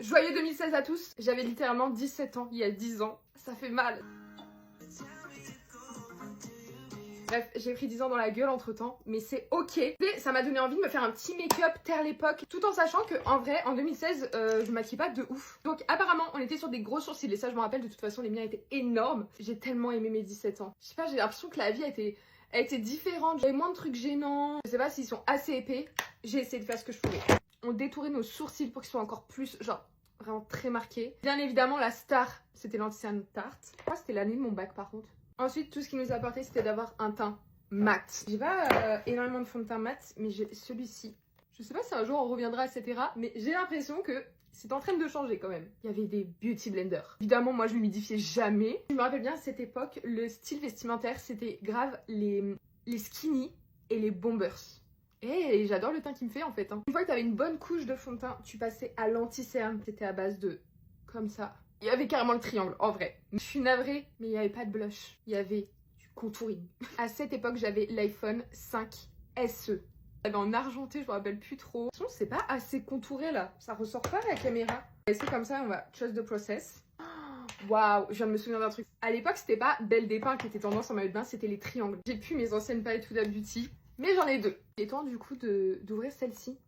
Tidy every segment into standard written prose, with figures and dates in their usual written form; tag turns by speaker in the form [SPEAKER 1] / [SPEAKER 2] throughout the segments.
[SPEAKER 1] Joyeux 2016 à tous. J'avais littéralement 17 ans il y a 10 ans. Ça fait mal. Bref, j'ai pris 10 ans dans la gueule entre temps, mais c'est ok. Et ça m'a donné envie de me faire un petit make-up terre l'époque, tout en sachant que en vrai, en 2016, je maquille pas de ouf. Donc apparemment, on était sur des gros sourcils, et ça je me rappelle, de toute façon, les miens étaient énormes. J'ai tellement aimé mes 17 ans. Je sais pas, j'ai l'impression que la vie a été différente. J'avais moins de trucs gênants. Je sais pas s'ils sont assez épais. J'ai essayé de faire ce que je pouvais. On détourait nos sourcils pour qu'ils soient encore plus, genre, vraiment très marqués. Bien évidemment, la star, c'était l'anti-cerne Tarte. Je crois que c'était l'année de mon bac par contre. Ensuite, tout ce qui nous a apporté, c'était d'avoir un teint mat. J'ai pas énormément de fond de teint mat, mais j'ai celui-ci. Je sais pas si un jour on reviendra, etc. Mais j'ai l'impression que c'est en train de changer quand même. Il y avait des beauty blenders. Évidemment, moi, je l'humidifiais jamais. Je me rappelle bien, à cette époque, le style vestimentaire, c'était grave les skinny et les bombers. Et j'adore le teint qu'il me fait en fait. Une fois que t'avais une bonne couche de fond de teint, tu passais à l'anti-cerne. C'était à base de comme ça. Il y avait carrément le triangle, en vrai. Je suis navrée, mais il n'y avait pas de blush. Il y avait du contouring. À cette époque, j'avais l'iPhone 5 SE. J'avais en argenté, je me rappelle plus trop. De toute façon, c'est pas assez contouré là. Ça ressort pas à la caméra. On va essayer comme ça, on va trust the process. Waouh, je viens de me souvenir d'un truc. À l'époque, c'était pas Belle des Pins qui était tendance en maillot de bain, c'était les triangles. J'ai plus mes anciennes palettes Huda Beauty, mais j'en ai deux. Il est temps du coup d'ouvrir celle-ci.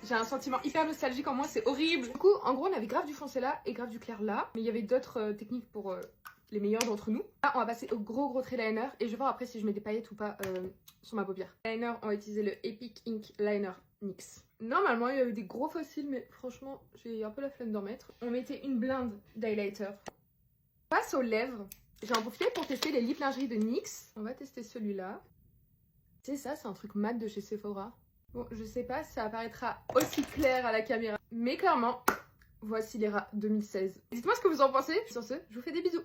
[SPEAKER 1] J'ai un sentiment hyper nostalgique en moi, c'est horrible. Du coup, en gros, on avait grave du foncé là et grave du clair là. Mais il y avait d'autres techniques pour les meilleurs d'entre nous. Là, on va passer au gros trait liner et je vais voir après si je mets des paillettes ou pas sur ma paupière. Liner, on va utiliser le Epic Ink Liner NYX. Normalement, il y avait des gros fossiles, mais franchement, j'ai un peu la flemme d'en mettre. On mettait une blinde d'highlighter. Passe aux lèvres. J'ai en profité pour tester les lip lingerie de NYX. On va tester celui-là. C'est ça, c'est un truc mat de chez Sephora. Bon, je sais pas si ça apparaîtra aussi clair à la caméra, mais clairement, voici les rats 2016. Dites-moi ce que vous en pensez. Sur ce, je vous fais des bisous.